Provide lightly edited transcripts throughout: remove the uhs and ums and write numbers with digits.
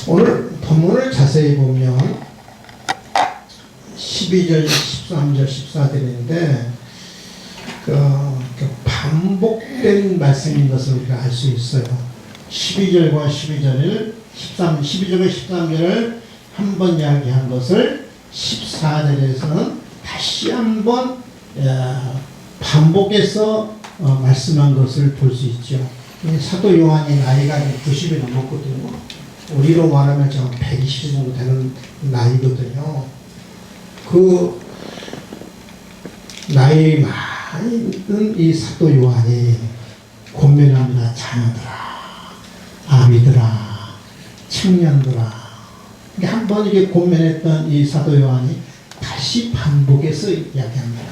오늘 본문을 자세히 보면 12절, 13절, 14절인데 그 반복된 말씀인 것을 우리가 알 수 있어요. 12절과 12절을 12절과 13절을 한 번 이야기한 것을 14절에서는 다시 한번 반복해서 말씀한 것을 볼 수 있죠. 사도 요한이 나이가 90이 넘었거든요. 우리로 말하면 지금 120세 정도 되는 나이거든요. 그 나이 많이 든 이 사도 요한이 권면합니다. 자녀들아, 아비들아, 청년들아. 한번 이게 권면했던 이 사도 요한이 다시 반복해서 이야기합니다.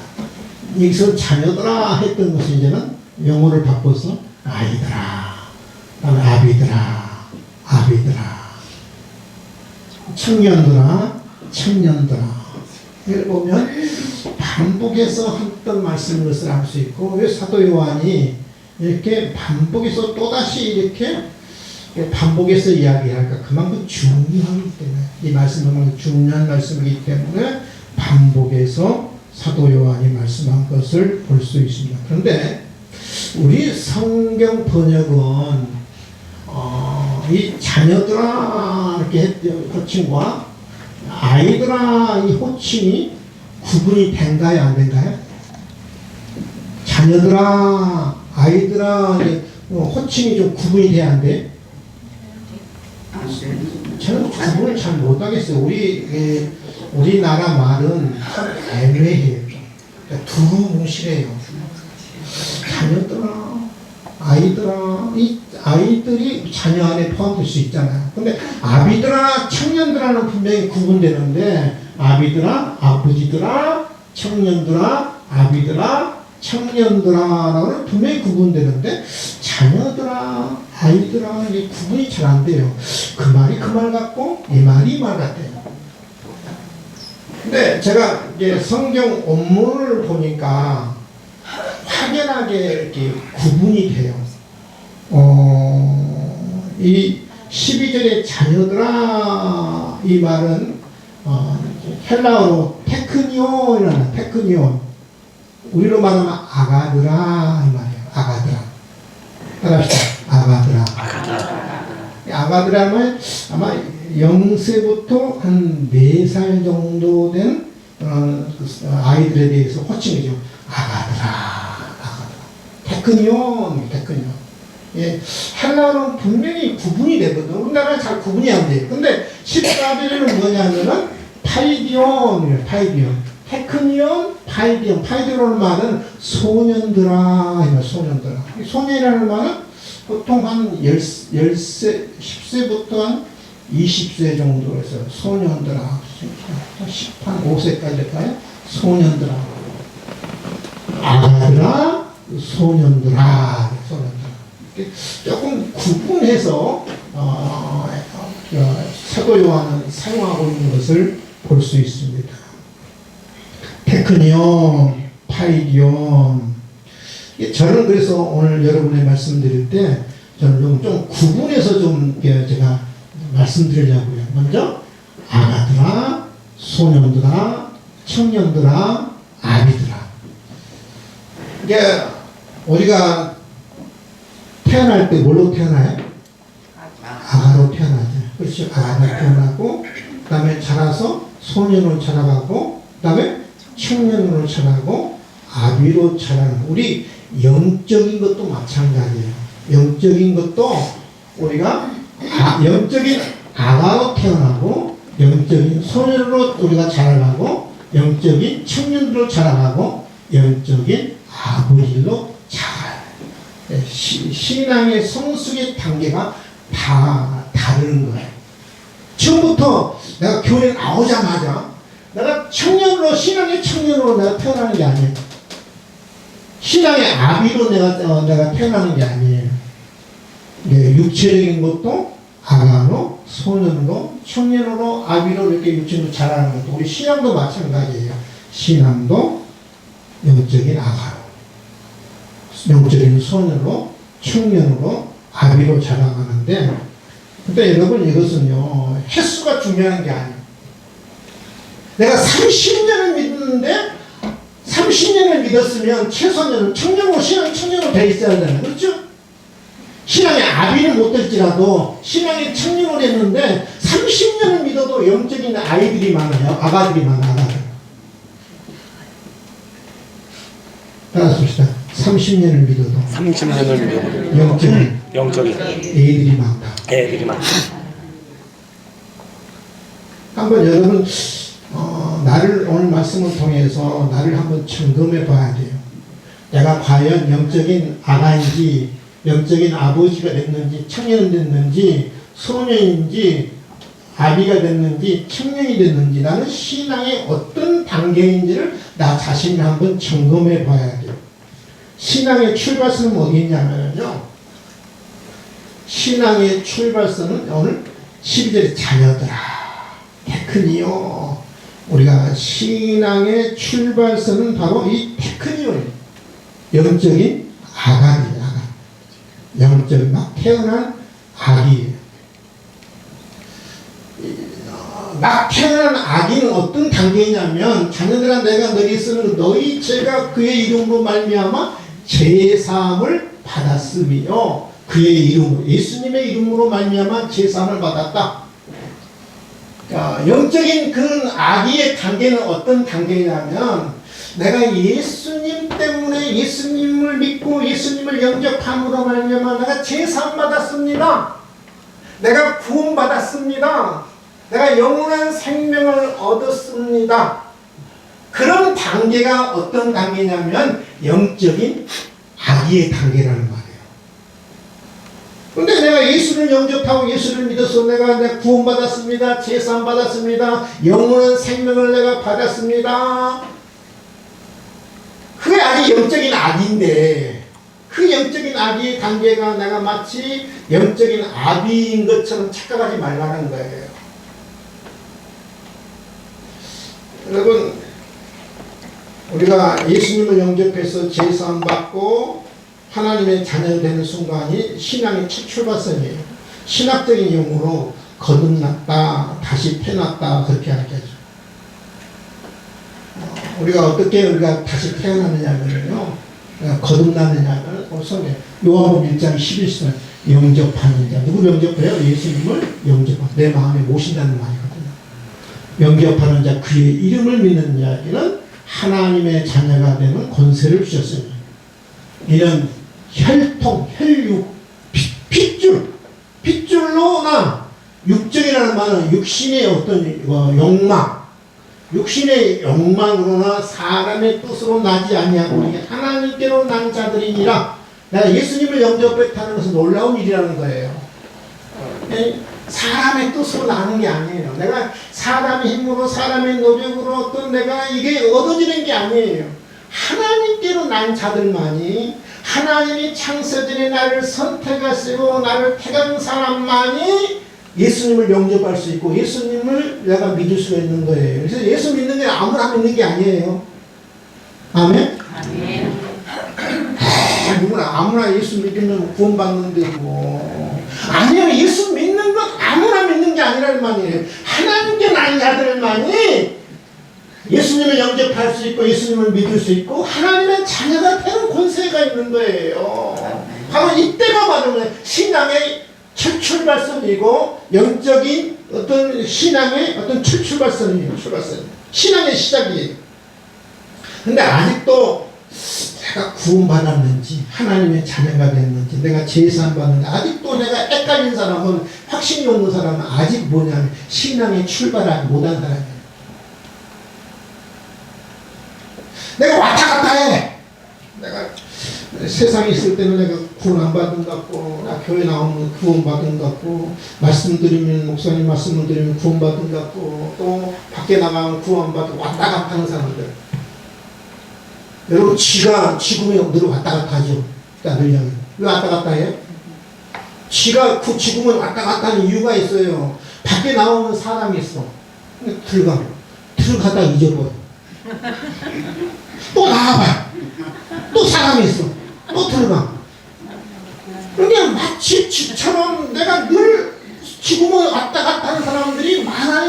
여기서 자녀들아 했던 것이 이제는 용어를 바꿔서 아이들아, 아비들아, 아비들아, 청년들아, 청년들아. 이걸 보면 반복해서 했던 말씀인 것을 알 수 있고, 왜 사도 요한이 이렇게 반복해서 또다시 이렇게 반복해서 이야기할까? 그만큼 중요하기 때문에, 이 말씀은 중요한 말씀이기 때문에 반복해서 사도 요한이 말씀한 것을 볼 수 있습니다. 그런데 우리 성경 번역은 이 자녀들아 이렇게 했던 호칭과 아이들아 이 호칭이 구분이 된가요, 안 된가요? 자녀들아, 아이들아 호칭이 좀 구분이 돼야 안 돼요? 저는 구분을 잘 못하겠어요. 우리나라 말은 참 애매해요. 두루뭉실해요. 자녀들아, 아이들아, 이 아이들이 자녀 안에 포함될 수 있잖아요. 근데 아비들아, 청년들아는 분명히 구분되는데, 아비들아, 아버지들아, 청년들아, 아비들아, 청년들아라고는 분명히 구분되는데, 자녀들아, 아이들아, 이게 구분이 잘 안 돼요. 그 말이 그 말 같고, 이 말이 이 말 같아요. 근데 제가 이제 성경 원문을 보니까 확연하게 이렇게 구분이 돼요. 이 12절의 자녀들아 이 말은 헬라어로 테크니온이라는 테크니온, 우리로 말하면 아가드라 이 말이에요. 아가드라. 따라합시다. 아가드라. 아가드라는 아마 0세부터 한 4살 정도 된 아이들에 대해서 호칭이죠. 아가드라. 테크니온. 예, 헬라어는 분명히 구분이 되거든. 우리나라는 잘 구분이 안 돼요. 근데 14절에는 뭐냐면은 파이디온이에요. 파이디온. 테크니온, 파이디온. 파이디온이라는 말은 소년들아. 소년들아. 소년이라는 말은 보통 한 10세부터 한 20세 정도 해서 소년들아. 15세까지 될까요? 소년들아. 아가들아, 소년들아. 조금 구분해서 사도 요한은 사용하고 있는 것을 볼 수 있습니다. 테크니온, 파이디온. 저는 그래서 오늘 여러분의 말씀드릴 때 저는 좀 구분해서 좀 제가 말씀드리려고요. 먼저 아가들아, 소년들아, 청년들아, 아비들아. 이게 우리가 태어날 때 뭘로 태어나요? 아가로 태어나죠. 그렇죠. 아가로 태어나고, 그 다음에 자라서 소년으로 자라가고, 그 다음에 청년으로 자라고, 아비로 자라는. 우리 영적인 것도 마찬가지예요. 영적인 것도 우리가 영적인 아가로 태어나고, 영적인 소년으로 우리가 자라가고, 영적인 청년으로 자라가고, 영적인 아버지로 자라요. 신앙의 성숙의 단계가 다 다른 거예요. 처음부터 내가 교회 나오자마자 내가 청년으로, 신앙의 청년으로 내가 태어나는 게 아니에요. 신앙의 아비로 내가 태어나는 게 아니에요. 육체적인 것도 아가로, 소년으로, 청년으로, 아비로 이렇게 육체로 자라는 것도 우리 신앙도 마찬가지예요. 신앙도 영적인 아가로, 영적인 소년으로, 청년으로, 아비로 자라가는데, 근데 여러분 이것은요, 중요한 게 아니에요. 내가 30년을 믿는데 30년을 믿었으면 최소한 청년으로 신앙 청년으로 돼 있어야 되잖아요. 그렇죠? 신앙의 아비는 못 될지라도 신앙의 청년으로 됐는데 30년을 믿어도 영적인 아이들이 많아요. 아가들이 많아요. 따라합시다. 30년을 믿어도 30년을 믿어도 영적인 애들이 많다. 애들이 많다. 한번 여러분 나를 오늘 말씀을 통해서 나를 한번 점검해 봐야 돼요. 내가 과연 영적인 아가인지 영적인 아버지가 됐는지 청년이 됐는지 소년인지 아비가 됐는지 청년이 됐는지 나는 신앙의 어떤 단계인지를 나 자신이 한번 점검해 봐야 돼요. 신앙의 출발선은 어디 있냐면요. 신앙의 출발선은 오늘 12절에 자녀들아 테크니오. 우리가 신앙의 출발선은 바로 이 테크니오예요. 영적인 아가이에요. 아가. 영적인 막 태어난 아기예요. 막 태어난 아기는 어떤 단계냐면 자녀들아 내가 너희 쓰는 너희 죄가 그의 이름으로 말미암아 제사함을 받았으며 그의 이름으로 예수님의 이름으로 말미암아 제사함을 받았다. 영적인 그 아기의 단계는 어떤 단계냐면 내가 예수님 때문에 예수님을 믿고 예수님을 영접함으로 말미암아 내가 제사함 받았습니다. 내가 구원 받았습니다. 내가 영원한 생명을 얻었습니다. 그런 단계가 어떤 단계냐면 영적인 아기의 단계라는 말이에요. 근데 내가 예수를 영접하고 예수를 믿어서 내가 구원받았습니다. 제사함 받았습니다. 영원한 생명을 내가 받았습니다. 그게 아직 영적인 아기인데 그 영적인 아기의 단계가 내가 마치 영적인 아비인 것처럼 착각하지 말라는 거예요. 여러분 우리가 예수님을 영접해서 제사함 받고 하나님의 자녀가 되는 순간이 신앙의 첫 출발선이에요. 신학적인 용어로 거듭났다, 다시 태어났다 그렇게 하겠죠. 우리가 어떻게 우리가 다시 태어나느냐면요, 거듭나느냐면 성경 요한복음 1장 11절 영접하는 자 누구 영접해요? 예수님을 영접하는 내 마음에 모신다는 말이거든요. 영접하는 자 그의 이름을 믿는 자에게는 하나님의 자녀가 되는 권세를 주셨습니다. 이는 혈통, 혈육, 핏줄로 나 육적이라는 말은 육신의 어떤 욕망, 육신의 욕망으로나 사람의 뜻으로 나지 아니하고 하나님께로 난 자들이니라. 내가 예수님을 영접했다는 것은 놀라운 일이라는 거예요. 사람의 뜻으로 나는 게 아니에요. 내가 사람의 힘으로 사람의 노력으로 어떤 내가 이게 얻어지는 게 아니에요. 하나님께로 난 자들만이 하나님이 창세전에 나를 선택하시고 나를 택한 사람만이 예수님을 영접할 수 있고 예수님을 내가 믿을 수가 있는 거예요. 그래서 예수 믿는 게 아무나 믿는 게 아니에요. 아멘? 아멘. 누구나 아무나 예수 믿으면 구원받는데 뭐 아니요. 예수 믿는 건 아무나 믿는 게 아니란 말이에요. 하나님께 난 자들만이 예수님을 영접할 수 있고 예수님을 믿을 수 있고 하나님의 자녀가 되는 권세가 있는 거예요. 바로 이때가 바로 신앙의 첫 출발선이고 영적인 어떤 신앙의 어떤 첫 출발선이에요. 신앙의 시작이에요. 근데 아직도 내가 구원받았는지 하나님의 자녀가 됐는지 내가 제사함 받는지 아직도 내가 헷갈린 사람은 확신이 없는 사람은 아직 뭐냐면 신앙의 출발하지 못한 사람이에요. 내가 왔다 갔다 해. 내가 세상에 있을 때는 내가 구원 안 받은 것 같고 나 교회 나오면 구원 받은 것 같고 말씀 드리면 목사님 말씀을 드리면 구원 받은 것 같고 또 밖에 나가면 구원 받고 왔다 갔다 하는 사람들. 여러분 지금에 늘 왔다 갔다 하죠. 늘 왜 왔다 갔다 해요? 지금은 왔다 갔다 하는 이유가 있어요. 밖에 나오면 사람이 있어. 들어가다 잊어버려. 또 나와봐. 또 사람이 있어. 또 들어가. 그러니까 마치 집처럼 내가 늘 지금은 왔다 갔다 하는 사람들이 많아요.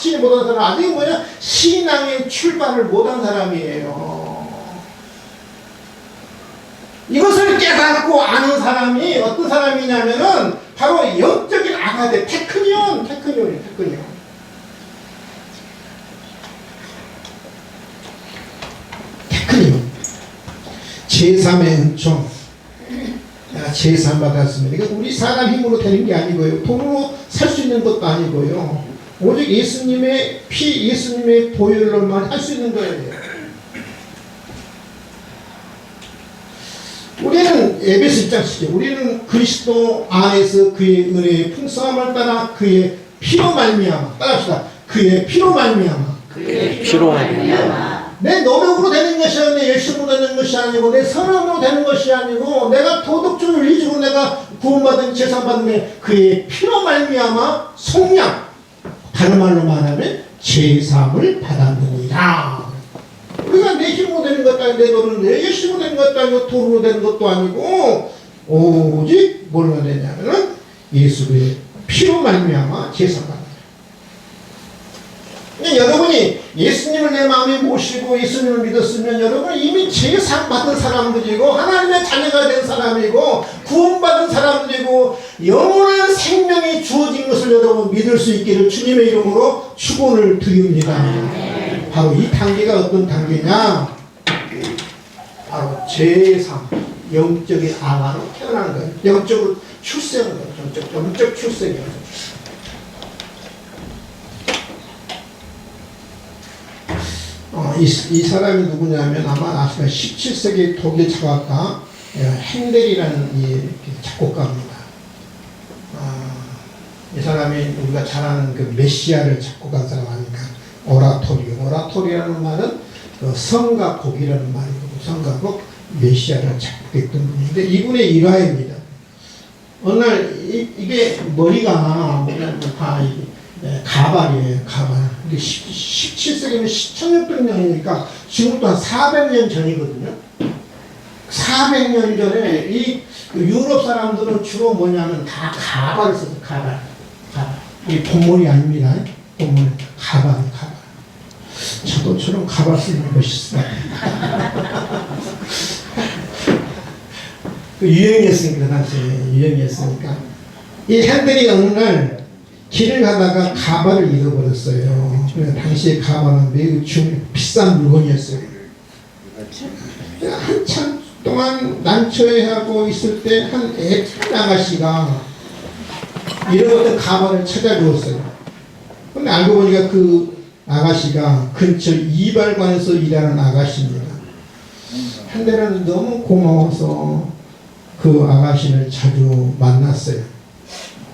확신이 못한 사람, 아직 뭐냐? 신앙의 출발을 못한 사람이에요. 이것을 깨닫고 아는 사람이 어떤 사람이냐면은 바로 영적인 아가데, 테크니온. 제3의 은총. 내가 제3 받았습니다. 이거 우리 사람 힘으로 되는 게 아니고요. 돈으로 살 수 있는 것도 아니고요. 오직 예수님의 피, 예수님의 보혈로만 할 수 있는 거예요. 우리는 에베소 1장시죠. 우리는 그리스도 안에서 그의 은혜의 풍성함을 따라 그의 피로 말미암아. 따라합시다. 그의 피로 말미암아. 내 노력으로 되는 것이 아니고 내 열심으로 되는 것이 아니고 내 선함으로 되는 것이 아니고 내가 도덕적으로 윤리적으로 내가 구원받은 제사받는 그의 피로 말미암아 속량, 다른 말로 말하면 제사함을 받았느니라. 우리가 내 힘으로 되는 것도 아니고 내 노력으로 내 열심으로 되는 것도 아니고 돈으로 되는 것도 아니고 오직 뭘로 되냐면은 예수의 피로 말미암아 제사받는. 여러분이 예수님을 내 마음에 모시고 예수님을 믿었으면 여러분은 이미 제상 받은 사람들이고 하나님의 자녀가 된 사람이고 구원받은 사람들이고 영원한 생명이 주어진 것을 여러분 믿을 수 있기를 주님의 이름으로 축원을 드립니다. 바로 이 단계가 어떤 단계냐? 바로 제3 영적인 아가로 태어나는 거예요. 영적으로 출생을 거예요. 영적 출생이에요. 이 사람이 누구냐면 아마 아시가 17세기 독일 작곡가 핸델이라는 이 작곡가입니다. 이 사람이 우리가 잘 아는 그 메시아를 작곡한 사람 아닙니까? 오라토리라는 말은 성가 곡이라는 말이고 성가곡 메시아를 작곡했던 분인데 이분의 일화입니다. 어느 날 이게 머리가 뭐냐면 다 가발이에요. 가발. 17세기면 1600년이니까 지금부터 한 400년 전이거든요. 400년 전에 이 유럽 사람들은 주로 뭐냐면 다 가발을 써서 가발. 이게 본물이 아닙니다. 본물. 가발. 저도 저런 가발 쓰는 멋있어요. 유행했으니까 당시에 유행했으니까 이 핸들이 어느 날 길을 가다가 가발을 잃어버렸어요. 당시에 가발은 매우 비싼 물건이었어요. 한참 동안 난처해하고 있을 때 한 애찬 아가씨가 잃어버렸던 가발을 찾아주었어요. 근데 알고 보니까 그 아가씨가 근처 이발관에서 일하는 아가씨입니다. 한대는 너무 고마워서 그 아가씨를 자주 만났어요.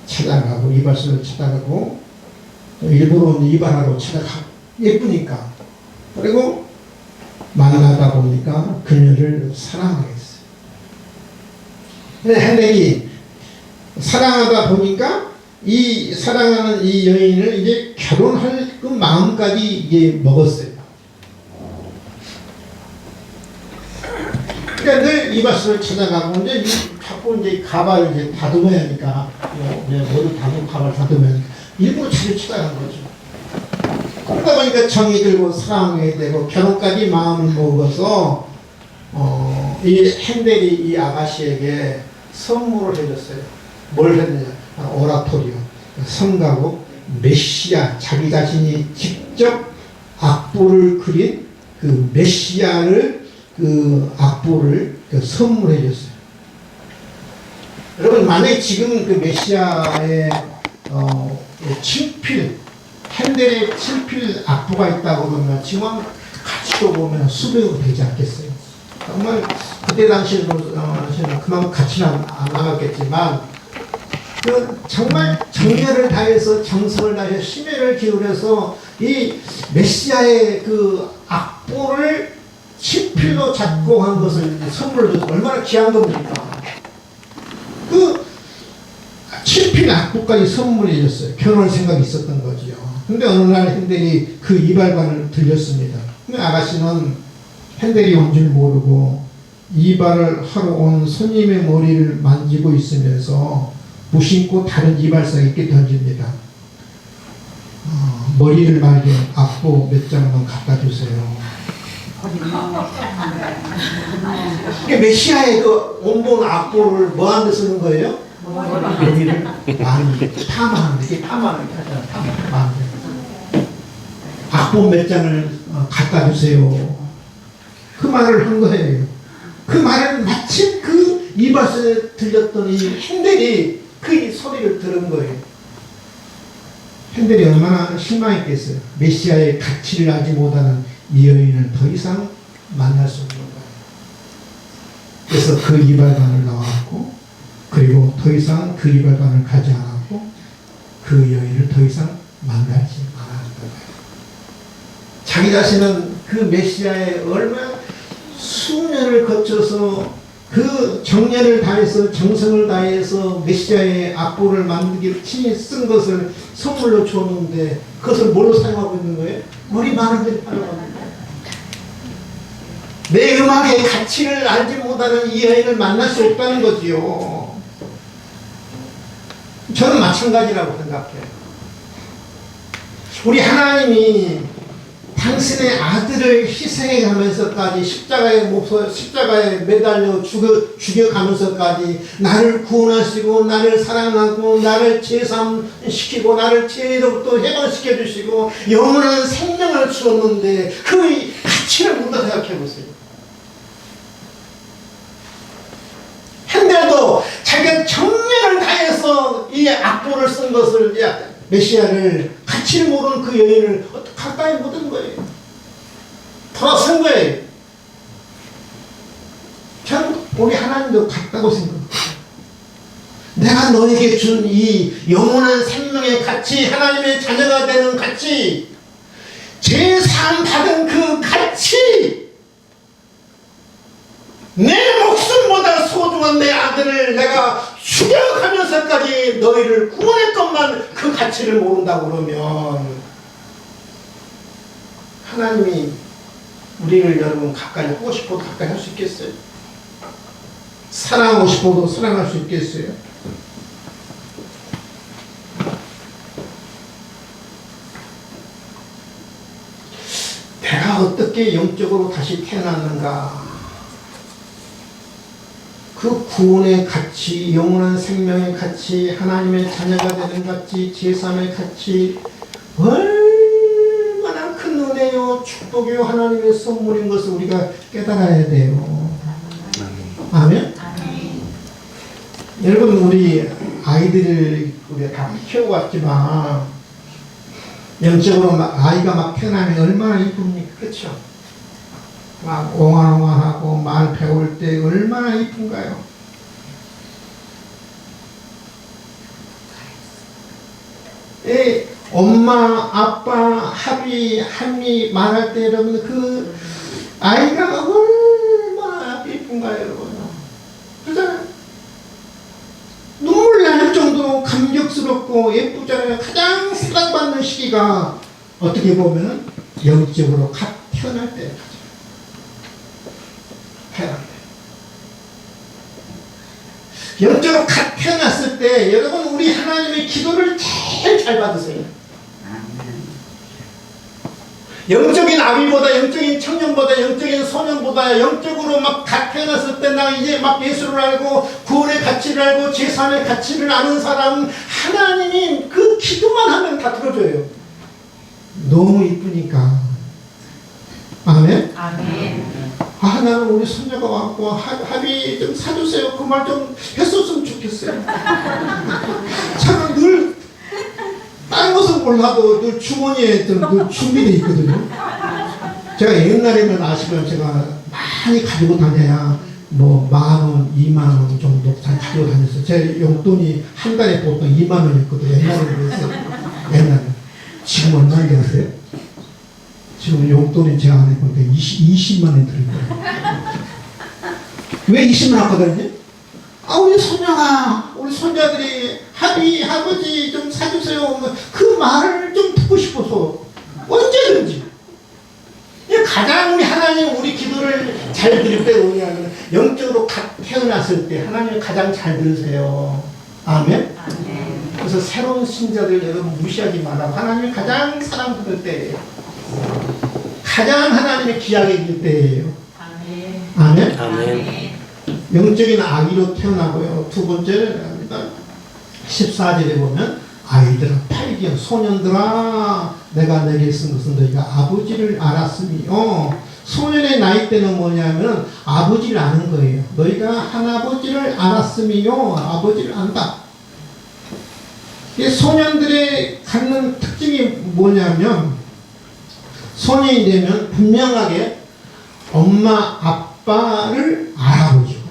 찾아가고 이발소를 찾아가고 일부러 이발하러 찾아가고 예쁘니까 그리고 만나다 보니까 그녀를 사랑하게 됐어요. 핸델이 사랑하다 보니까 이 사랑하는 이 여인을 이제 결혼할 그 마음까지 이제 먹었어요. 그러니까 늘 이발소를 찾아가고 이제 자꾸 이제 가발을 이제 다듬어야 하니까 모두 가발 다듬으면 일부러 자주 찾아간 거죠. 그러다 보니까 정이 들고 사랑하게 되고 결혼까지 마음을 먹어서 이 핸델이 이 아가씨에게 선물을 해줬어요. 뭘 했느냐? 오라토리오, 성가곡, 메시아, 자기 자신이 직접 악보를 그린 그 메시아를 그 악보를 선물해 줬어요. 여러분 만약에 지금 그 메시아의 친필 핸델의 친필 악보가 있다고 그러면 지금 가치로 보면 수백억 되지 않겠어요. 정말 그때 당시에는 그만큼 가치는 안 나갔겠지만 정말 정열을 다해서 정성을 다해서 심혈을 기울여서 이 메시아의 그 악보를 친필로 작곡한 것을 선물로 줘서 얼마나 귀한 겁니까? 그 친필 악보까지 선물해 줬어요. 결혼할 생각이 있었던 거죠. 근데 어느 날 핸델이 그 이발관을 들렸습니다. 근데 아가씨는 핸델이 온 줄 모르고 이발을 하러 온 손님의 머리를 만지고 있으면서 무심코 다른 이발사에게 던집니다. 머리를 말게 악보 몇 장만 갖다 주세요. 이게 메시아의 그 원본 악보를 뭐 하는 데 쓰는 거예요? 머리를 많이 파마하는 데, 파마하는 게 하잖아. 파마하는 데. 악보 몇 장을 갖다 주세요. 그 말을 한 거예요. 그 말을 마침 그 이발소에 들렸던 이 핸델이 그 소리를 들은 거예요. 핸델이 얼마나 실망했겠어요. 메시아의 가치를 알지 못하는 이 여인을 더 이상 만날 수 없는 거예요. 그래서 그 이발관을 나왔고, 그리고 더 이상 그 이발관을 가지 않았고, 그 여인을 더 이상 만나지 않았던 거예요. 자기 자신은 그 메시아의 얼마나 수년을 거쳐서 그 정열을 다해서 정성을 다해서 메시아의 악보를 만들기 친히 쓴 것을 선물로 줬는데 그것을 뭘로 사용하고 있는 거예요? 머리 많은 데를 팔아가고 있는 거예요. 내 음악의 가치를 알지 못하는 이 여인을 만날 수 없다는 거지요. 저는 마찬가지라고 생각해요. 우리 하나님이 당신의 아들을 희생해 가면서까지 십자가에 매달려 죽여가면서까지 나를 구원하시고 나를 사랑하고 나를 제삼시키고 나를 죄로부터 해방시켜 주시고 영원한 생명을 주었는데 그 가치를 묻어 생각해 보세요. 핸델도 자기가 정열을 다해서 이 악보를 쓴 것을 메시아를 가치를 모르는 그 여인을 가까이 못 온 거예요. 돌아선 거예요. 참 우리 하나님도 같다고 생각해요. 내가 너에게 준 이 영원한 생명의 가치, 하나님의 자녀가 되는 가치, 제사함 받은 그 가치, 내 목숨보다 소중한 내 아들을 내가 죽여가면서까지 너희를 구원했건만 그 가치를 모른다고 그러면 하나님이 우리를 여러분 가까이 하고 싶어도 가까이 할 수 있겠어요? 사랑하고 싶어도 사랑할 수 있겠어요? 내가 어떻게 영적으로 다시 태어났는가? 그 구원의 가치, 영원한 생명의 가치, 하나님의 자녀가 되는 가치, 제3의 가치, 얼마나 큰 은혜요, 축복이요, 하나님의 선물인 것을 우리가 깨달아야 돼요. 아멘? 여러분, 우리 아이들을 우리가 다 키워왔지만 영적으로 아이가 막 태어나면 얼마나 이쁩니까? 그렇죠? 막 옹알옹알하고 말 배울 때 얼마나 이쁜가요? 엄마, 아빠, 합이, 한미 말할 때 여러분 그 아이가 얼마나 이쁜가요, 여러분? 그잖아요. 눈물 날 정도로 감격스럽고 예쁘잖아요. 가장 사랑받는 시기가 어떻게 보면 영적으로 갓 태어날 때. 영적으로 갓 태어났을 때 여러분 우리 하나님의 기도를 제일 잘 받으세요. 영적인 아비보다 영적인 청년보다 영적인 소년보다 영적으로 막 갓 태어났을 때 나 이제 막 예수를 알고 구원의 가치를 알고 제3의 가치를 아는 사람 하나님이 그 기도만 하면 다 들어줘요. 너무 이쁘니까. 아멘? 아멘. 아, 나는 우리 손녀가 왔고 합의 좀 사주세요. 그 말 좀 했었으면 좋겠어요. 저는 늘 다른 것은 몰라도 늘 주머니에 늘 준비되어 있거든요. 제가 옛날에는 아시면 제가 많이 가지고 다녀야 뭐 10,000원, 20,000원 정도 가지고 다녔어요. 제 용돈이 한 달에 보통 20,000원이었거든요. 옛날에는 그랬어요. 옛날에. 지금 얼마인지 아세요? 지금 용돈이 제가 안 해보니까 20만 원 들을 거예요. 왜 20만 원 하거든요? 아, 우리 손녀가, 우리 손자들이 합의, 아버지 좀 사주세요. 그 말을 좀 듣고 싶어서 언제든지. 가장 우리 하나님 우리 기도를 잘 드릴 때 뭐냐면 영적으로 갓 태어났을 때 하나님을 가장 잘 들으세요. 아멘? 아멘. 그래서 새로운 신자들 여러분 무시하지 말라고. 하나님이 가장 사랑받을 때예요. 가장 하나님의 귀하게 여길 때예요. 아멘. 아멘. 영적인 아기로 태어나고요. 두 번째는 합니다. 14절에 보면 아이들아 팔기여 소년들아 내가 내게 쓴 것은 너희가 아버지를 알았으니 소년의 나이 때는 뭐냐면 아버지를 아는 거예요. 너희가 한 아버지를 알았으니요 아버지를 안다. 이 소년들의 갖는 특징이 뭐냐면 소년이 되면 분명하게 엄마 아빠를 알아보죠.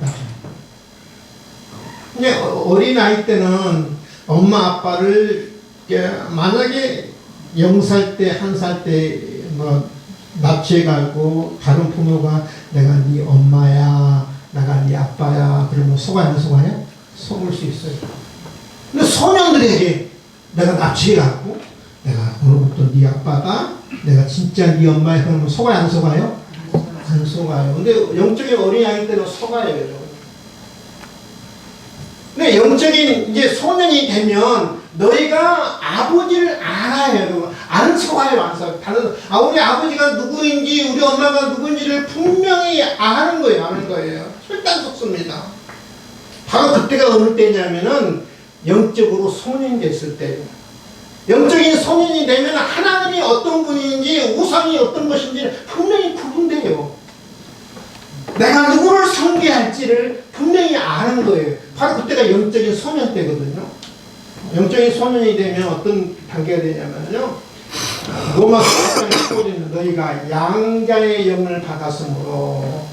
근데 어린 아이 때는 엄마 아빠를 만약에 0살 때, 1살 때 뭐 납치해 가고 다른 부모가 내가 네 엄마야, 내가 네 아빠야 그러면 속아요, 안 속아요? 속을 수 있어요. 근데 소년들에게 내가 납치해 가고 내가 오늘부터 네 아빠다, 내가 진짜 네 엄마야 그러면 속아요, 안 속아요? 안 속아요. 근데 영적인 어린 아이 때는 속아요. 근데 영적인 이제 소년이 되면 너희가 아버지를 알아요. 안 속아요, 안 속아요. 다른 우리 아버지가 누구인지 우리 엄마가 누구인지를 분명히 아는 거예요, 아는 거예요. 절대 안 속습니다. 바로 그때가 어느 때냐면은 영적으로 소년이 됐을 때예요. 영적인 소년이 되면 하나님이 어떤 분인지 우상이 어떤 것인지 분명히 구분돼요. 내가 누구를 섬겨할지를 분명히 아는 거예요. 바로 그때가 영적인 소년 때거든요. 영적인 소년이 되면 어떤 단계가 되냐면요. 로마서 8장 15절에 너희가 양자의 영을 받았으므로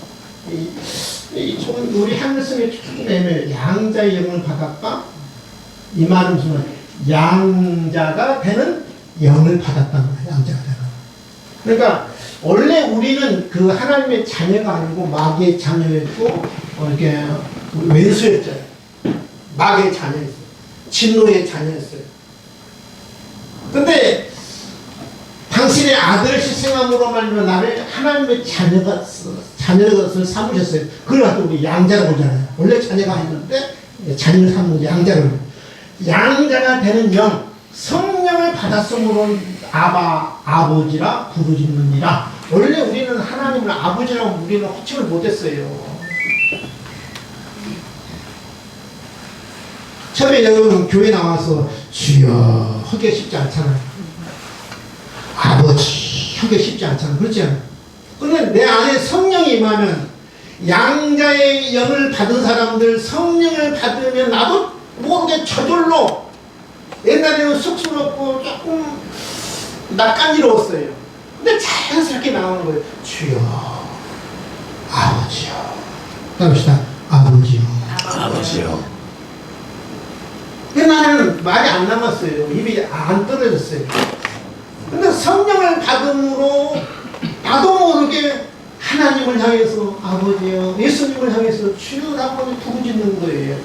우리 한글성에 쭉 내면 양자의 영을 받았다. 이 말은 무슨 양자가 되는 영을 받았다는 거예요. 양자가 되는. 그러니까 원래 우리는 그 하나님의 자녀가 아니고 마귀의 자녀였고 이렇게 왼수였잖아요. 마귀의 자녀였어요. 진노의 자녀였어요. 근데 당신의 아들을 희생함으로 말미암아 나를 하나님의 자녀것을 삼으셨어요. 그래서 우리 양자라고 하잖아요. 원래 자녀가 아니었는데 자녀를 삼는 양자를. 양자가 되는 영, 성령을 받았으므로 아버지라 부르짖느니라. 원래 우리는 하나님을 아버지라고 우리는 호칭을 못했어요. 처음에 여러분 교회 나와서 주여 하기 쉽지 않잖아요. 아버지 하기 쉽지 않잖아요. 그렇지 않아요? 근데 내 안에 성령이 임하면 양자의 영을 받은 사람들 성령을 받으면 나도 모르게 저절로 옛날에는 쑥스럽고 조금 낯간지러웠어요. 근데 자연스럽게 나오는 거예요. 주여 아버지요. 따봅시다. 아버지요. 아버지요. 나는 말이 안 남았어요. 입이 안 떨어졌어요. 근데 성령을 받음으로 나도 모르게 하나님을 향해서 아버지요, 예수님을 향해서 주라고 부르짖는 거예요.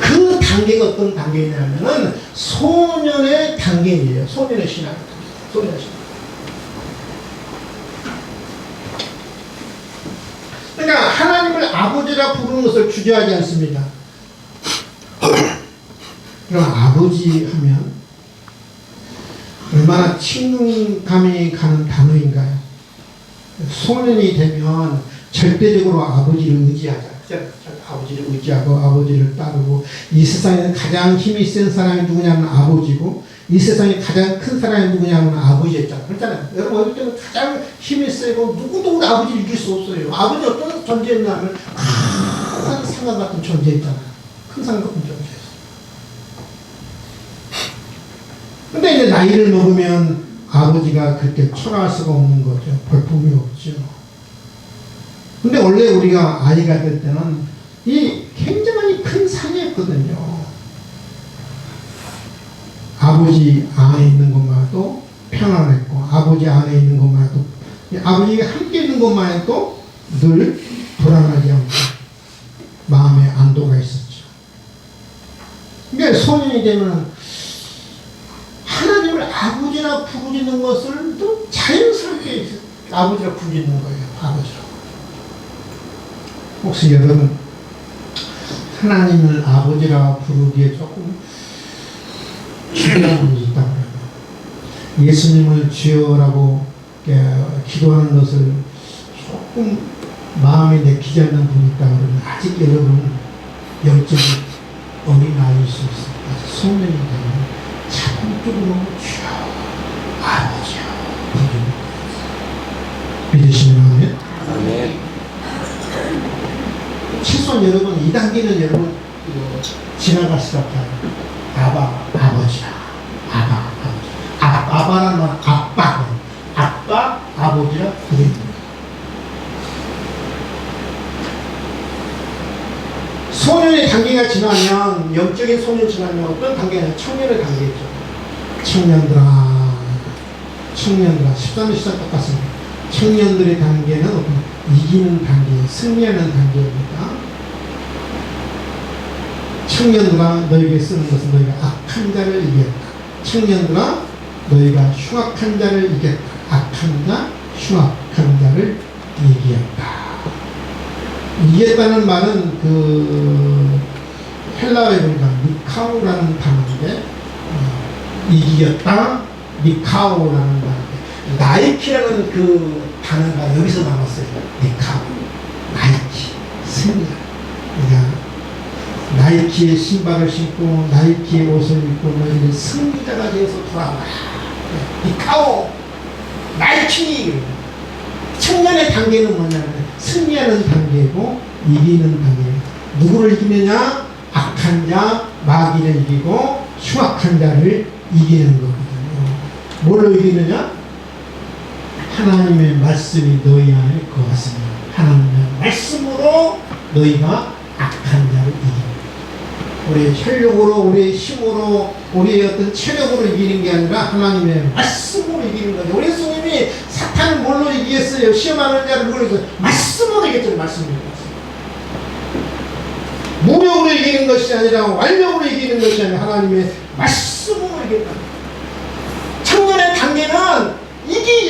그 단계가 어떤 단계냐면은 소년의 단계예요. 소년의 신앙. 소년의 신앙. 그러니까 하나님을 아버지라 부르는 것을 주저하지 않습니다. 그럼 아버지 하면 얼마나 친근감이 가는 단어인가요? 소년이 되면 절대적으로 아버지를 의지하자. 아버지를 의지하고 아버지를 따르고 이 세상에는 가장 힘이 센 사람이 누구냐면 아버지고 이 세상에 가장 큰 사람이 누구냐면 아버지였잖아요. 그렇잖아요. 여러분 어릴 때는 가장 힘이 세고 누구도 우리 아버지를 이길 수 없어요. 아버지 어떤 존재였냐면 큰 상관 같은 존재였잖아요. 큰 상관 같은 존재였어요. 근데 이제 나이를 먹으면 아버지가 그렇게 초라할 수가 없는 거죠. 볼품이 없죠. 근데 원래 우리가 아이가 될 때는 이 굉장히 큰 상이었거든요. 아버지 안에 있는 것만 해도 편안했고, 아버지 안에 있는 것만 해도, 아버지가 함께 있는 것만 해도 늘 불안하지 않고 마음에 안도가 있었죠. 그러니까 소년이 되면 하나님을 아버지라 부르짖는 것을 또 자연스럽게 아버지라 부르짖는 거예요. 아버지라. 혹시 여러분 하나님을 아버지라 부르기에 조금 기도하는 분이 있다고 해요. 예수님을 주여라고 기도하는 것을 조금 마음에 내키지 않는 분이 있다고 그러면 아직 여러분 영적인 어린아이일 수 있어요. 아직 소년이 되면 자동적으로 주여 아버지여 믿으시면 하면 아멘. 최소한 여러분 2단계는 여러분 지나갈 수밖에 없어요. 아버지야 아버지 아빠라는 말 아빠 아버지라 부릅니다. 소년의 단계가 지나면 영적인 소년이 지나면 어떤 단계냐 청년의 단계죠. 청년들아 13, 14 똑같습니다. 청년들의 단계는 어떤 이기는 단계, 승리하는 단계입니다. 청년들아 너에게 쓰는 것은 너희가 악한 자를 이겼다. 청년들아 너희가 흉악한 자를 이겼다. 악한 자, 흉악한 자를 이겼다. 이겼다는 말은 그 헬라어에 보니까 니카오라는 단어인데 이겼다, 니카오라는 단어인데 나이키라는 그 단어가 여기서 나왔어요. 니카오, 나이키, 승리. 그러니까 나이키의 신발을 신고 나이키의 옷을 입고 너희는 승리자가 되어서 돌아와라. 니카오, 나이키. 청년의 단계는 뭐냐면 승리하는 단계고 이기는 단계예요. 누구를 이기느냐? 악한 자, 마귀를 이기고 흉악한 자를 이기는 거거든요. 뭘로 이기느냐? 하나님의 말씀이 너희 안에 거하습니다. 하나님의 말씀으로 너희가 악한 자를 이깁니다. 우리의 혈력으로, 우리의 힘으로, 우리의 어떤 체력으로 이기는 게 아니라 하나님의 말씀으로 이기는 거죠. 우리 예수님이 사탄을 뭘로 이기겠어요? 시험하는 자를 뭘로 이기겠어요? 말씀으로 이겼죠. 말씀으로 이겼어요. 무력으로 이기는 것이 아니라 완력으로 이기는 것이 아니라 하나님의 말씀으로 이겼다. 청년의 단계는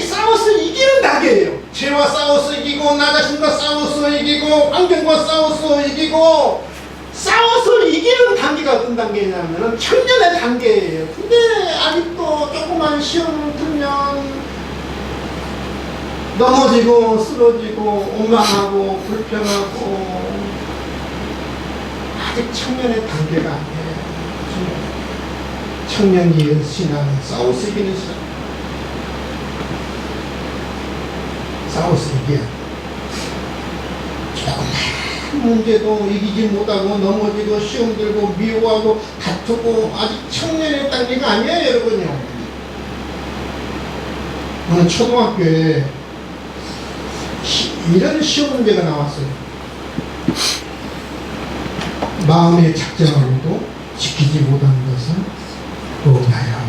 싸워서 이기는 단계예요. 죄와 싸워서 이기고 나 자신과 싸워서 이기고 환경과 싸워서 이기고 싸워서 이기는 단계가 어떤 단계냐면 청년의 단계예요. 근데 아직도 조그만 시험을 들면 넘어지고 쓰러지고 원망하고 불평하고 아직 청년의 단계가 아니에요. 청년기의 신앙은 싸워서 이기는 신앙. 싸워서 이겨야 조그만 문제도 이기지 못하고 넘어지고 시험 들고 미워하고 다투고 아직 청년의 단계가 아니에요 여러분요. 오늘 초등학교에 이런 시험 문제가 나왔어요. 마음에 작정하고도 지키지 못하는 것은 뭔가요?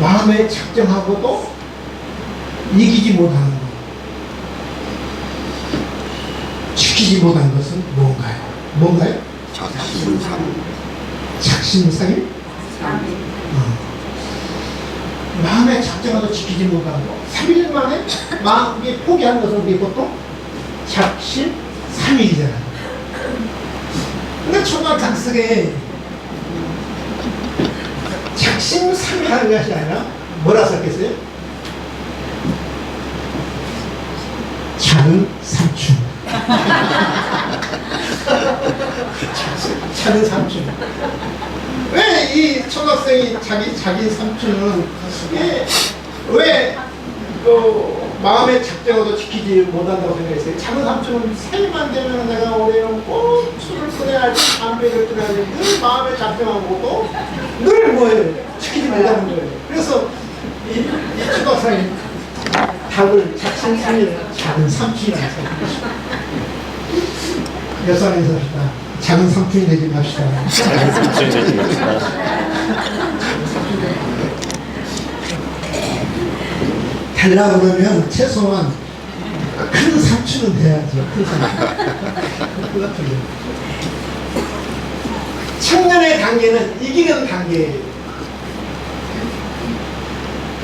마음에 작정하고도 이기지 못하는 것, 지키지 못한 것은 뭔가요? 뭔가요? 작심삼일? 마음에 작정하고 지키지 못하는 것. 3일 만에 마음이 포기하는 것은 우리 보통 작심삼일이잖아요. 근데 초등학생 속에 작심삼일 하는 것이 아니라 뭐라 썼겠어요? 작은 삼촌. 작은 삼촌. 왜 이 초등학생이 자기 삼촌은 왜 마음의 작정으로 지키지 못한다고 생각했어요? 작은 삼촌은 생일만 되면 내가 올해는 꼭 술을 끊어야지, 담배를 끊어야지, 늘 마음에 작정하고도 늘 뭐예요? 지키지 못하는 거예요. 그래서 이 초등학생이 답을 작은 삼촌이라고 생각합니다. 여산에서 합시다. 작은 삼촌이 되지 맙시다. 작은 삼촌이 되지 맙시다. 되려고 그러면 최소한 큰 삼촌은 돼야죠. 큰 삼촌. 청년의 단계는 이기는 단계예요.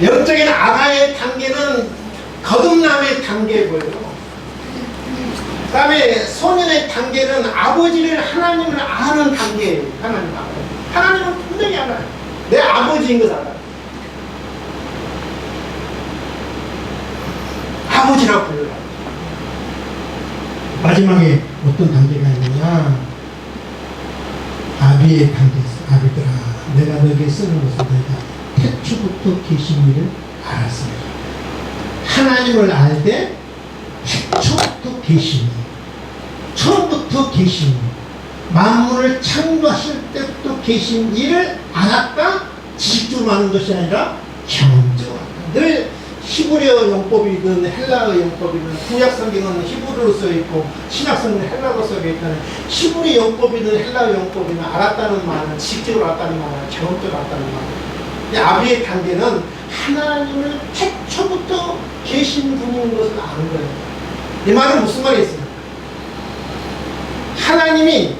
영적인 아가의 단계는 거듭남의 단계고요. 그 다음에 소년의 단계는 아버지를 하나님을 아는 단계예요. 하나님 아버지. 하나님은 분명히 알아요. 내 아버지인 것 알아요. 아버지라고 불러요. 마지막에 어떤 단계가 있느냐? 아비의 단계 있어. 아비들아, 내가 너에게 쓰는 것은 너희가 태초부터 계신 일을 알았습니다. 하나님을 알되 태초부터 계신 일, 처음부터 계신 일, 만물을 창조하실 때부터 계신 일을 알았다. 지식적으로 아는 것이 아니라 경험적으로 알았다. 늘 히브리어 용법이든 헬라어 용법이든 구약 성경은 히브리어로 써 있고 신약 성경은 헬라어로 써 있다는 히브리 용법이든 헬라어 용법이든 알았다는 말은 지식적으로 알았다는 말은 경험적으로 알았다는 말이에요. 아비의 단계는 하나님을 태초부터 계신 분인 것을 아는 거예요. 이 말은 무슨 말이겠어요? 하나님이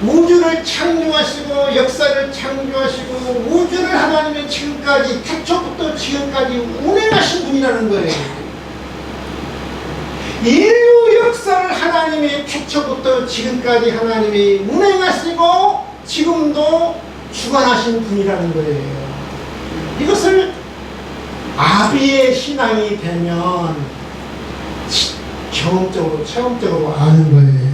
우주를 창조하시고 역사를 창조하시고 우주를 하나님의 지금까지 태초부터 지금까지 운행하신 분이라는 거예요. 인류 역사를 하나님이 태초부터 지금까지 하나님이 운행하시고 지금도 주관하신 분이라는 거예요. 이것을 아비의 신앙이 되면 경험적으로 체험적으로 아는 거예요.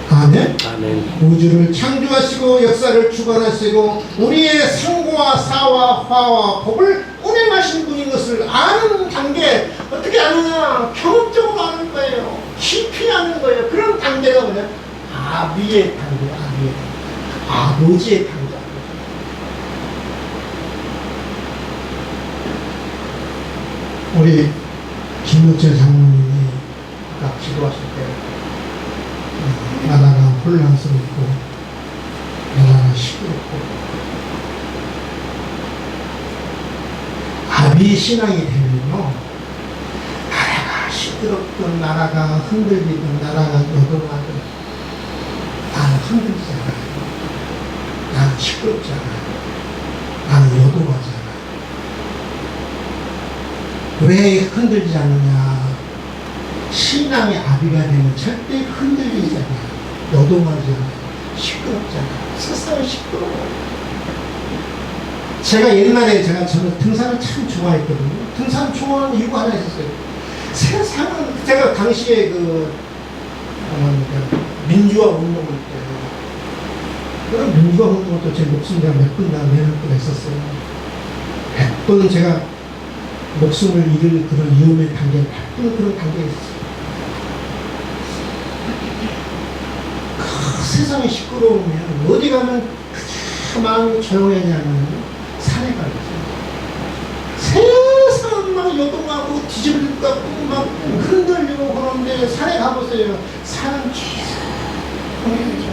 아멘. 아멘. 우주를 창조하시고 역사를 주관하시고 우리의 상고와 사와 화와 법을 운행하신 분인 것을 아는 단계. 어떻게 아느냐? 경험적으로 아는 거예요. 깊이 아는 거예요. 그런 단계가 뭐냐? 아비의 단계, 아비의 단계, 아버지의 단계. 우리 김문철 장로님이 아까 기도하실 때 나라가 혼란스럽고 나라가 시끄럽고 아비 신앙이 되면요, 나라가 시끄럽든 나라가 흔들리든 나라가 여동하든 나는 흔들리지 않아요. 나는 시끄럽지 않아요. 나는 여동하지 않아요. 왜 흔들리지 않느냐? 신앙의 아비가 되면 절대 흔들리지 않아요. 여동하지 않아요. 시끄럽지 않아요. 세상은 시끄러워요. 제가 옛날에 저는 등산을 참 좋아했거든요. 등산 좋아하는 이유가 하나 있었어요. 세상은, 제가 당시에 민주화 운동을 때, 그런 민주화 운동을 또 제 목숨 제가 몇 번 내놓을 때가 있었어요. 100번 제가 목숨을 잃을 그런 위험의 단계, 100번 그런 단계가 있었어요. 세상이 시끄러우면 어디 가면 그냥 마음이 조용하냐면 산에 가겠어요. 세상은 막 요동하고 뒤집을 것 같고 막 흔들리고 그러는데 산에 가보세요. 산은 조용해져.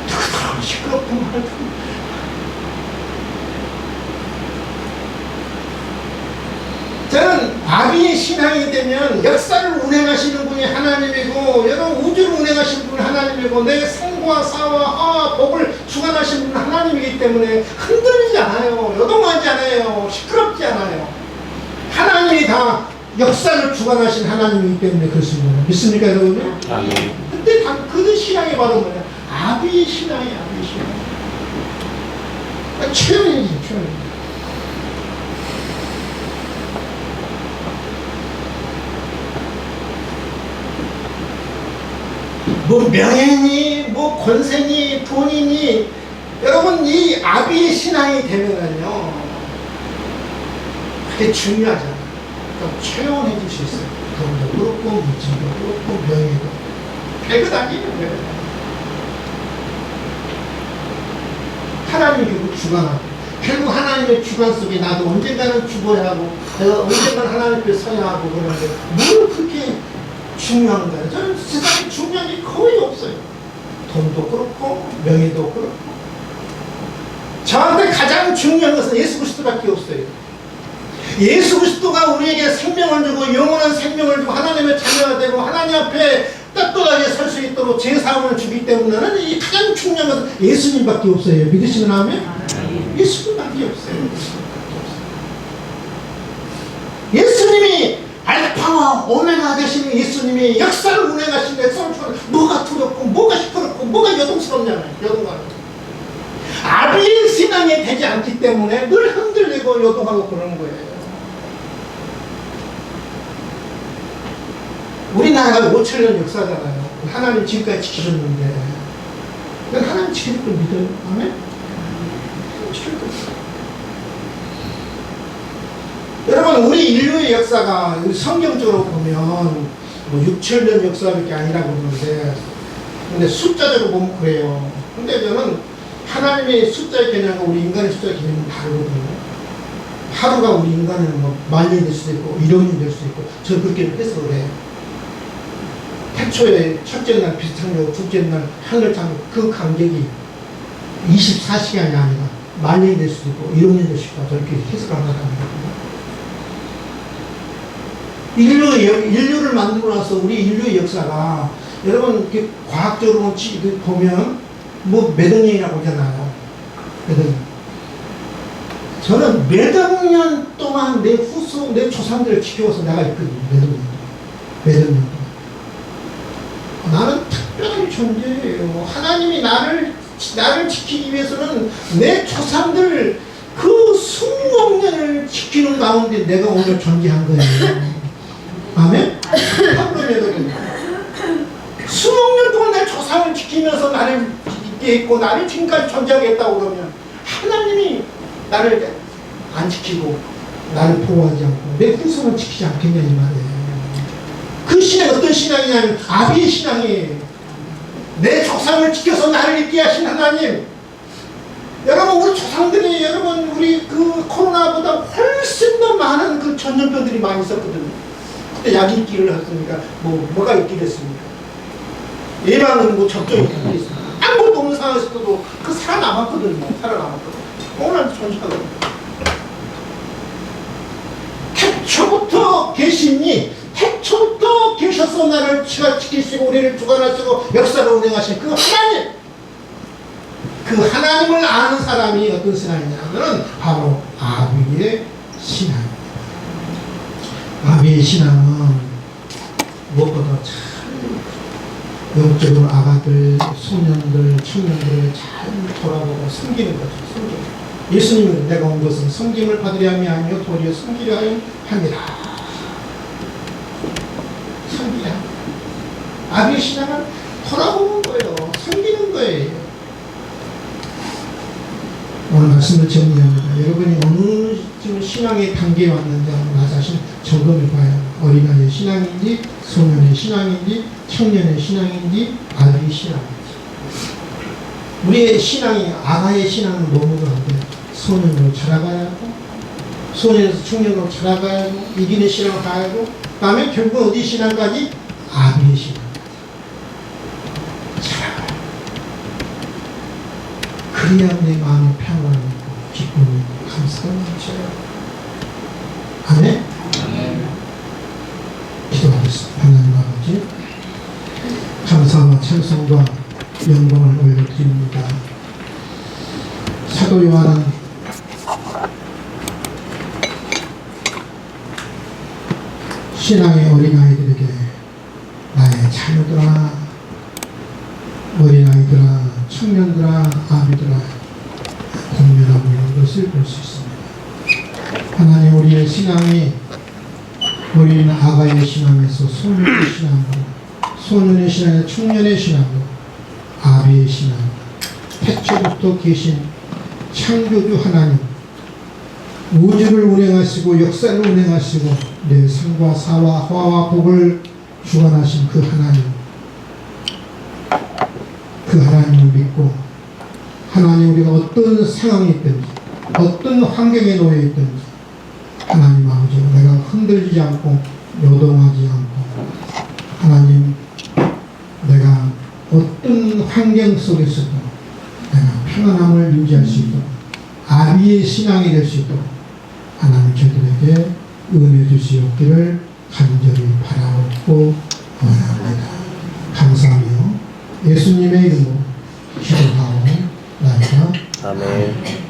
누구도 시끄럽든 말든. 저는 아비의 신앙이 되면 역사를 운행하시는 분이 하나님이고 여러분 우주를 운행하시는 분은 하나님이고 내 생과 사와 화와 법을 주관하시는 분은 하나님이기 때문에 흔들리지 않아요. 여동하지 않아요. 시끄럽지 않아요. 하나님이 다 역사를 주관하신 하나님이기 때문에 그렇습니다. 믿습니까 여러분? 아멘. 근데 그 신앙이 바로 뭐냐? 아비의 신앙이 아비의 신앙. 최연이지 최연. 뭐 명예니 뭐 권세니 돈이니 여러분 이 아비의 신앙이 되면은요 그게 중요하잖아요. 좀 최원해질 수 있어요. 돈도 그렇고 물질도 그렇고 명예도 별것 아니에요. 별것 아니에요. 하나님이 결국 주관하고 결국 하나님의 주관 속에 나도 언젠가는 죽어야 하고 내가 언젠가는 하나님 앞에 서야 하고 그러는데 뭘 그렇게 중요한 거예요. 저는 세상에 중요한 게 거의 없어요. 돈도 그렇고 명예도 그렇고 저한테 가장 중요한 것은 예수 그리스도밖에 없어요. 예수 그리스도가 우리에게 생명을 주고 영원한 생명을 주고 하나님의 자녀가 되고 하나님 앞에 떳떳하게 설 수 있도록 제사함을 주기 때문에는 이 가장 중요한 것은 예수님밖에 없어요. 믿으시면 하면 예수님밖에 없어요. 예수님이 알파와 오메가 되시는 예수님이 역사를 운행하시는 역사를 주는 뭐가 두렵고 뭐가 시끄럽고 뭐가 여동스럽냐면 여동하는 아비의 신앙이 되지 않기 때문에 늘 흔들리고 요동하고 그러는 거예요. 우리나라가 5천년 역사잖아요. 하나님 지금까지 지키셨는데 하나님 지킬 걸 믿어요. 아멘? 지킬 거 여러분, 우리 인류의 역사가 성경적으로 보면 뭐 6천년 역사밖에 아니라고 그러는데, 근데 숫자적으로 보면 그래요. 근데 저는 하나님의 숫자의 개념과 우리 인간의 숫자의 개념은 다르거든요. 하루가 우리 인간은 뭐 만년이 될 수도 있고 1억 년이 될 수도 있고, 저는 그렇게 해석을 해요. 태초에 첫째 날 비슷한 거, 둘째 날 하늘 창 그 간격이 24시간이 아니라 만년이 될 수도 있고 1억 년이 될 수도 있고, 저렇게 해석을 한다는 거거든요. 인류를 만들고 나서 우리 인류의 역사가 여러분 이렇게 과학적으로 보면 뭐 몇 억 년이라고 하잖아요. 몇 억 년. 저는 몇 억 년 동안 내 조상들을 지켜서 내가 있거든요. 몇 억 년 동안. 몇 억 년 동안. 나는 특별한 존재예요. 하나님이 나를 지키기 위해서는 내 조상들 그 수억 년을 지키는 가운데 내가 오늘 존재한 거예요. 아멘? 수억 년 동안 내 조상을 지키면서 나를 있게 했고 나를 지금까지 존재하게 했다고 그러면 하나님이 나를 안 지키고 나를 보호하지 않고 내 후손을 지키지 않겠냐 이 말이에요. 그 신앙이 어떤 신앙이냐면 아비의 신앙이에요. 내 조상을 지켜서 나를 있게 하신 하나님. 여러분, 우리 조상들이 우리 그 코로나보다 훨씬 더 많은 그 전염병들이 많이 있었거든요. 그때 약이 있기를 했으니까 뭐가 있기를 했습니까? 예방은 뭐 접종이 있기를 했습니다. 아무것도 없는 상황에서도 그 살아남았거든요. 오늘도 존재하거든요. 태초부터 계셔서 나를 지키시고 우리를 주관하시고 역사를 운행하신 그 하나님, 그 하나님을 아는 사람이 어떤 신앙이냐면 바로 아비의 신앙입니다. 아비의 신앙은 무엇보다 참 영적으로 아가들, 소년들, 청년들을 잘 돌아보고 섬기는 거죠. 예수님은 내가 온 것은 섬김을 받으려 함이 아니요 도리어 섬기려 함이라. 섬기라. 아비의 신앙은 돌아보는 거예요. 섬기는 거예요. 오늘 말씀을 정리합니다. 여러분이 어느 신앙의 단계에 왔는지 나 자신 점검해봐요. 어린아이의 신앙인지, 소년의 신앙인지, 청년의 신앙인지, 아비의 신앙인지. 우리의 신앙이, 아가의 신앙은 너무도 안 돼요. 소년으로 자라가야 하고, 소년에서 청년으로 자라가야 하고, 이기는 신앙을 가야 하고, 그 다음에 결국 어디 신앙까지? 아비의 신앙까지. 자라가야 하고. 그래야 내 마음에 평안이 있고, 기쁨이 있고, 감사가 넘쳐요. 아멘? 기도하겠습니다. 하나님 아버지, 감사와 찬송과 영광을 올려드립니다. 사도 요한은 신앙의 어린아이들에게 나의 자녀들아, 어린아이들아, 청년들아, 아비들아 공면하고 있는 것을 볼 수 있습니다. 하나님, 우리의 신앙이 우리는 아가의 신앙에서 소년의 신앙으로, 소년의 신앙에서 청년의 신앙으로, 아비의 신앙, 태초부터 계신 창조주 하나님, 우주를 운행하시고 역사를 운행하시고 내 생과 사와 화와 복을 주관하신 그 하나님, 그 하나님을 믿고 하나님, 우리가 어떤 상황이 있든지 어떤 환경에 놓여 있든지 하나님 아버지, 내가 흔들리지 않고 요동하지 않고 하나님, 내가 어떤 환경 속에서도 내가 평안함을 유지할 수 있도록 아비의 신앙이 될 수 있도록 하나님 저들에게 은혜 주시옵기를 간절히 바라옵고 원합니다. 감사하며 예수님의 이름으로 기도하옵나이다. 아멘.